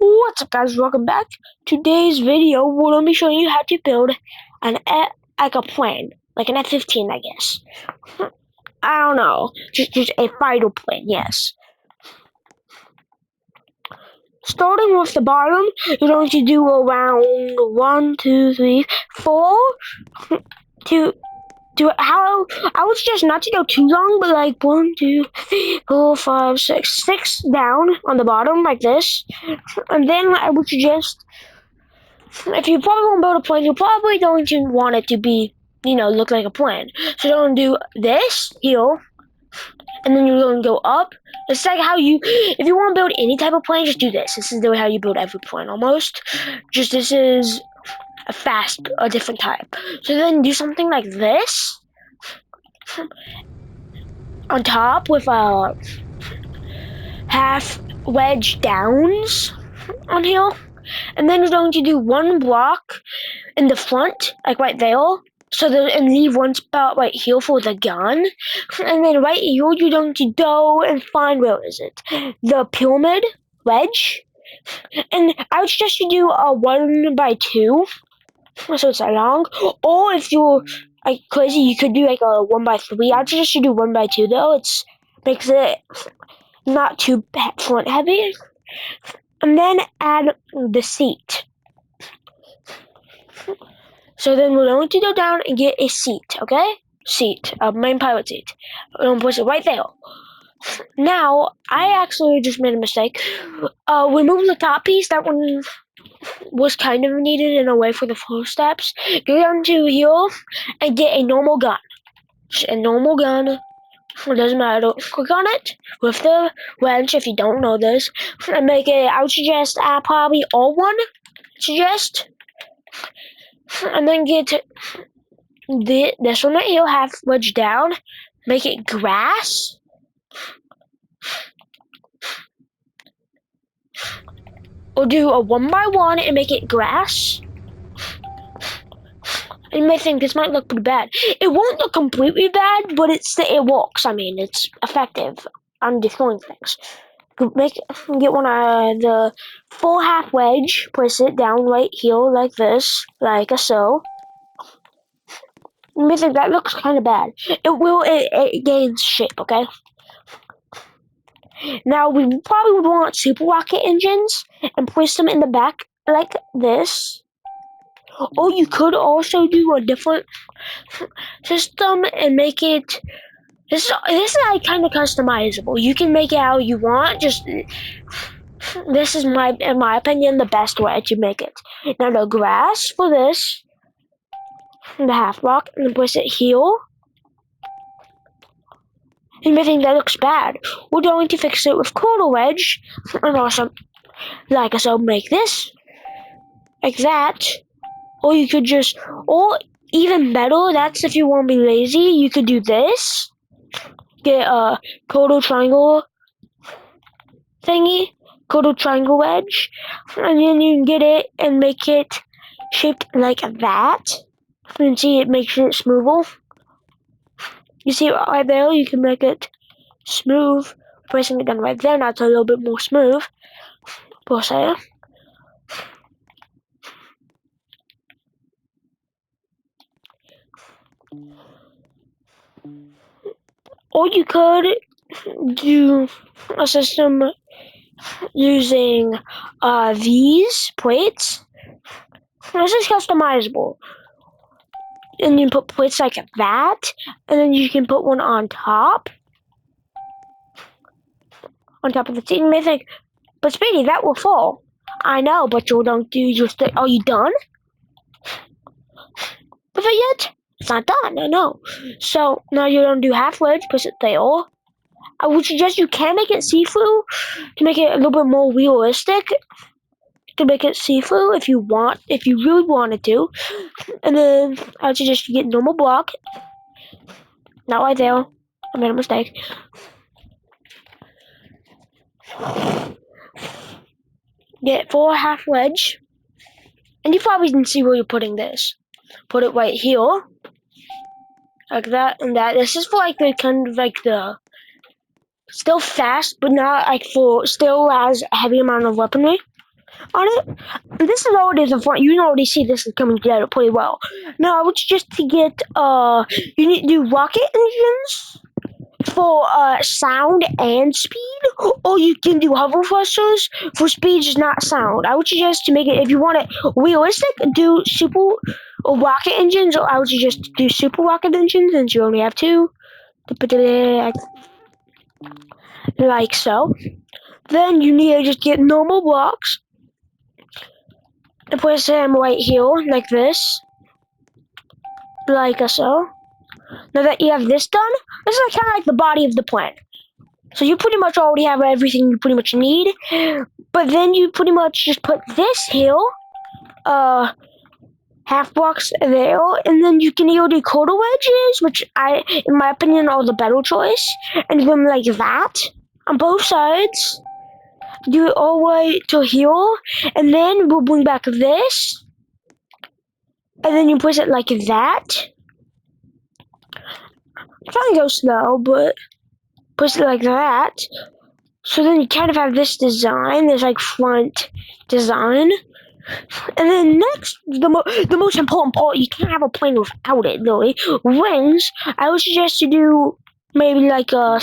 What's up, guys? Welcome back. Today's video will be showing you how to build like a plane, like an F-15, I guess. I don't know, just a fighter plane. Yes. Starting with the bottom, you're going to do around 1, 2, 3, 4 to how I would suggest not to go too long, but like 1, 2, 3, 4, 5, 6 down on the bottom like this, and then I would suggest. If you probably want to build a plane, you're probably going to want it to be, look like a plane. So you're going to do this here, and then you're going to go up. It's like how if you want to build any type of plane, just do this. This is the way how you build every plane almost. Just this is a different type. So then do something like this on top with half wedge downs on here. And then you're going to do one block in the front, like right there. And leave one spot right here for the gun. And then right here, you're going to go and find, where is it? The pyramid wedge. And I would suggest you do a 1x2, so it's that long. Or if you're like crazy, you could do like a 1x3. I would suggest you do 1x2 though. It makes it not too front heavy. And then add the seat. So then we're going to go down and get a seat, okay? Seat, a main pilot seat. We're going to place it right there. Now, I actually just made a mistake. Remove the top piece. That one was kind of needed in a way for the first steps. Go down to here and get a normal gun. Just a normal gun. It doesn't matter. Click on it with the wrench if you don't know this. And make it, I would suggest probably all one. Suggest. And then get this one right here, half wedge down. Make it grass. Or do a 1x1 and make it grass. And you may think this might look pretty bad. It won't look completely bad, but it works. I mean, it's effective on destroying things. Get one of the full half wedge, place it down right here like this, like so. You may think that looks kind of bad. It gains shape, okay? Now we probably would want super rocket engines and place them in the back like this. Or you could also do a different system and make it. This is like kind of customizable. You can make it how you want. Just this is in my opinion, the best way to make it. Now the grass for this, the half block, and then place it here. And you think that looks bad. We're going to fix it with quarter wedge, and also, like so, make this like that. Or you could or even better, that's if you want to be lazy, you could do this. Get a quarter triangle thingy, quarter triangle wedge, and then you can get it and make it shaped like that. You can see it makes it smoother. You see right there, you can make it smooth. Placing it down right there, now it's a little bit more smooth. Per se. Or you could do a system using these plates. This is customizable. And you put plates like that, and then you can put one on top of the seat. You may think, but Speedy, that will fall. I know, but you don't do just. Are you done with it yet? It's not done. I know. So now you don't do half wedge, push it there. I would suggest you can make it see-through to make it a little bit more realistic. To make it see-through if you really wanted to. And then I would suggest you get normal block. Not right there. I made a mistake. Get 4 half wedge. And you probably didn't see where you're putting this. Put it right here. Like that and that. This is for like the kind of like the still fast, but not like still has a heavy amount of weaponry. on it. This is already the front. You can already see this is coming together pretty well. Now, it's just to get you need to do rocket engines for sound and speed, or you can do hover thrusters for speed, just not sound. I would suggest to make it, if you want it realistic, do super or rocket engines, or I would suggest do super rocket engines since you only have two. Like so. Then you need to just get normal blocks and place them right here, like this, like so. Now that you have this done, this is kind of like the body of the plant. So you pretty much already have everything you pretty much need. But then you pretty much just put this here, half blocks there, and then you can either do quarter wedges, which in my opinion, are the better choice, and do them like that on both sides. Do it all the way to here, and then we'll bring back this, and then you place it like that. I'm trying to go slow, but place it like that. So then you kind of have this design, this like front design. And then next, the most important part, you can't have a plane without it, really. Wings, I would suggest you do maybe like a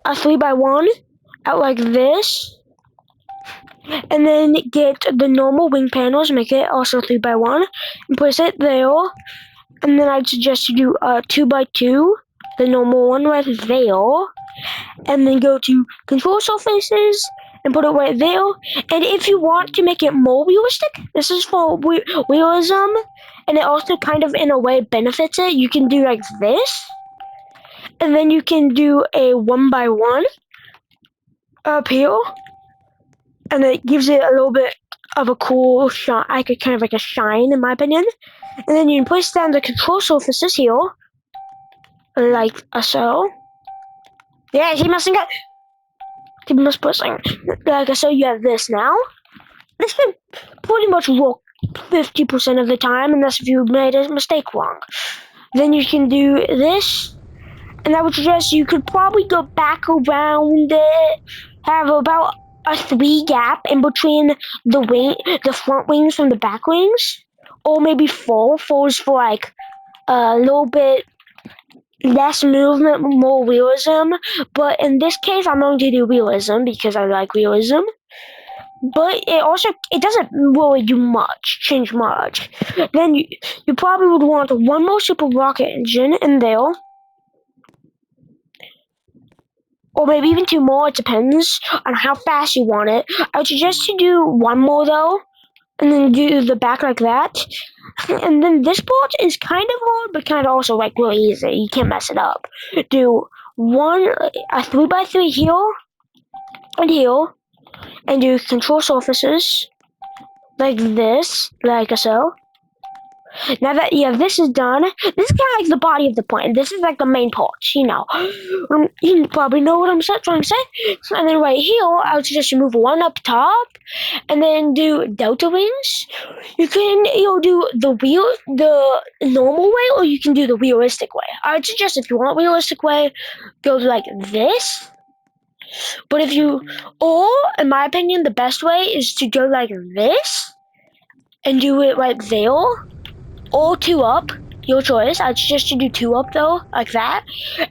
3x1, out like this. And then get the normal wing panels, make it also 3x1, and place it there. And then I'd suggest you do a 2x2, the normal one right there. And then go to control surfaces and put it right there. And if you want to make it more realistic, this is for realism, and it also kind of in a way benefits it. You can do like this, and then you can do a 1x1 up here, and it gives it a little bit of a cool shine, like a kind of like a shine in my opinion. And then you can place down the control surfaces here, like so. Yeah, he mustn't get. He must put something. Like so, you have this now. This can pretty much work 50% of the time, unless if you made a mistake wrong. Then you can do this, and I would suggest you could probably go back around it, have about a 3 gap in between the front wings from the back wings, or maybe 4. 4 is for like a little bit less movement, more realism. But in this case, I'm going to do realism because I like realism. But it doesn't really do much, change much. Then you probably would want one more super rocket engine in there, or maybe even 2 more. It depends on how fast you want it. I would suggest you do 1 more though, and then do the back like that. And then this part is kind of hard, but kind of also like really easy. You can't mess it up. Do a 3x3 here and here, and do control surfaces like this, like so. Now that this is done, this is kind of like the body of the plant. This is like the main parts, you know. You probably know what I'm trying to say. And then right here, I would suggest you move one up top, and then do delta wings. You can do the normal way, or you can do the realistic way. I would suggest if you want realistic way, go like this. But or in my opinion, the best way is to go like this and do it right there. Or 2 up, your choice. I'd suggest you do 2 up though, like that.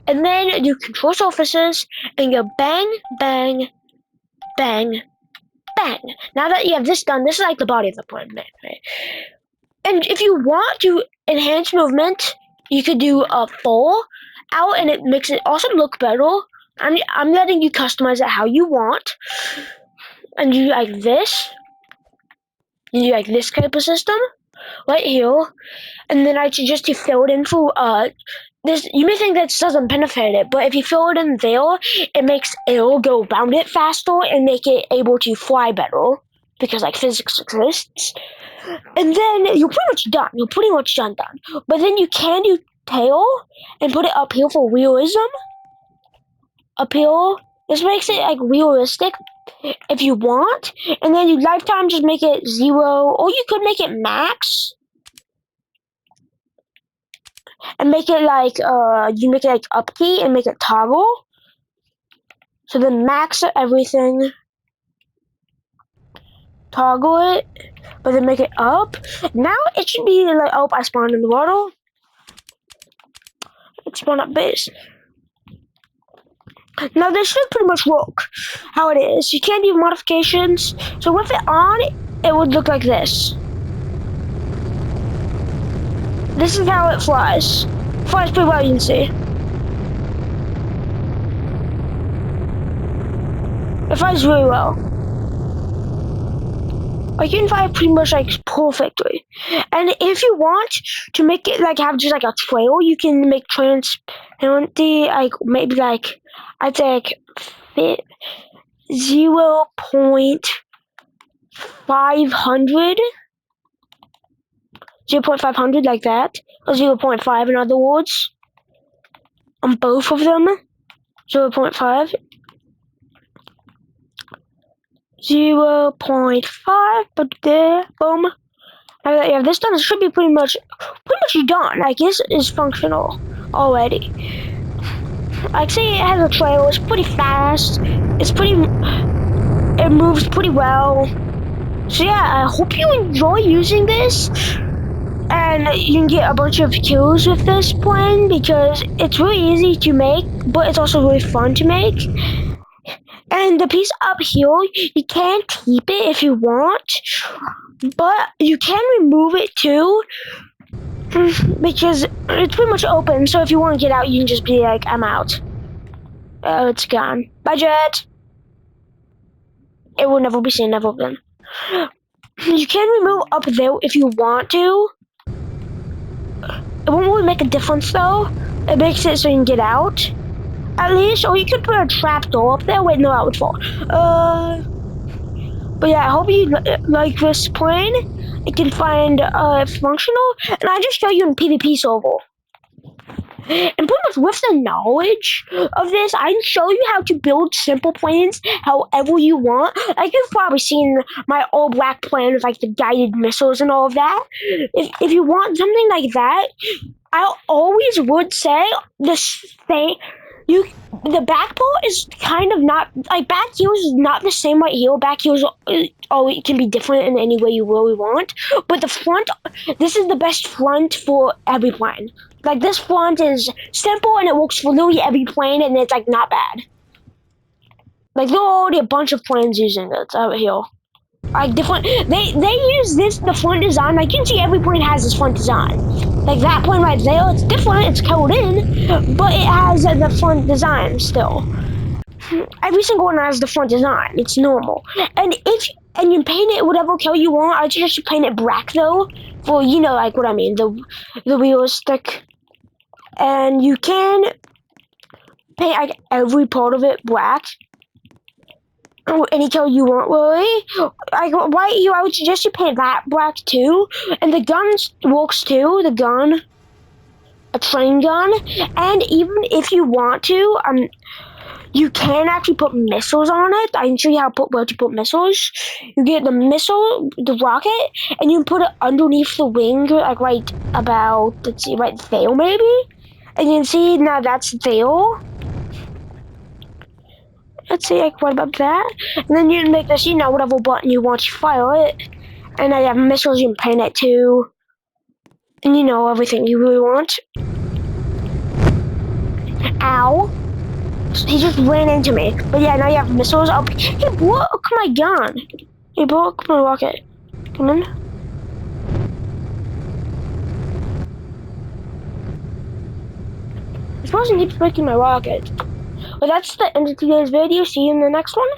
And then do control surfaces and go bang, bang, bang, bang. Now that you have this done, this is like the body of the plant, right? And if you want to enhance movement, you could do a 4 out, and it makes it also look better. I'm letting you customize it how you want. And you like this. You do like this type of system right here. And then I suggest you fill it in for this. You may think that doesn't benefit it, but if you fill it in there, it makes air go around it faster and make it able to fly better because like physics exists. And then you're pretty much done. You're pretty much done. But then you can do tail and put it up here for realism. Up here, this makes it like realistic if you want. And then you lifetime just make it 0, or you could make it max. And make it like you make it like up key and make it toggle. So then max everything. toggle it, but then make it up. Now it should be like, oh, I spawned in the water. It spawned up base. Now this should pretty much work how it is. You can't do modifications. So with it on, it would look like this. This is how it flies. Flies pretty well, you can see. It flies really well. Like you can fly pretty much like perfectly. And if you want to make it like have just like a trail, you can make transparency like maybe like I'd say like 0.500. 0.500 like that, or 0.5 in other words, on both of them. 0.5, 0.5, but there, boom. Now that you have this done, it should be pretty much done. Like this is functional already. Like say it has a trail, it's pretty fast, it moves pretty well. So yeah, I hope you enjoy using this. And you can get a bunch of kills with this plane because it's really easy to make, but it's also really fun to make. And the piece up here, you can keep it if you want, but you can remove it too because it's pretty much open. So if you want to get out, you can just be like, I'm out. Oh, it's gone. Bye, Jet. It will never be seen ever again. You can remove up there if you want to. It won't really make a difference though. It makes it so you can get out. At least, or you could put a trap door up there. Wait, no, that would fall. But yeah, I hope you like this plane. It can find functional, and I just show you in PvP server. And pretty much with the knowledge of this, I can show you how to build simple planes however you want. Like you've probably seen my all black plane with like the guided missiles and all of that. If you want something like that, I always would say the back part is kind of not like back heels is not the same right here. Back heels it can be different in any way you really want. But the front, this is the best front for every plane. Like this front is simple and it works for literally every plane, and it's like not bad. Like there are already a bunch of planes using it over here. Like different, they use the front design. Like you can see every plane has this front design. Like that plane right there, it's different, it's colored in, but it has the front design still. Every single one has the front design. It's normal. And you paint it whatever color you want. I suggest you paint it black though, for you know like what I mean, the realistic. And you can paint like every part of it black. Any color you want, really. Like white, I would suggest you paint that black too. And the gun works too. The gun, a train gun. And even if you want to, you can actually put missiles on it. I can show you where to put missiles. You get the missile, the rocket, and you can put it underneath the wing, like right about, let's see, right there maybe. And you can see now that's there. Let's see, like, what about that? And then you can make this, whatever button you want to fire it. And then you have missiles, you can paint it too. And everything you really want. Ow. He just ran into me. But yeah, now you have missiles. Oh, he broke my gun. He broke my rocket. Come in. You're supposed to keep breaking my rocket. But that's the end of today's video. See you in the next one.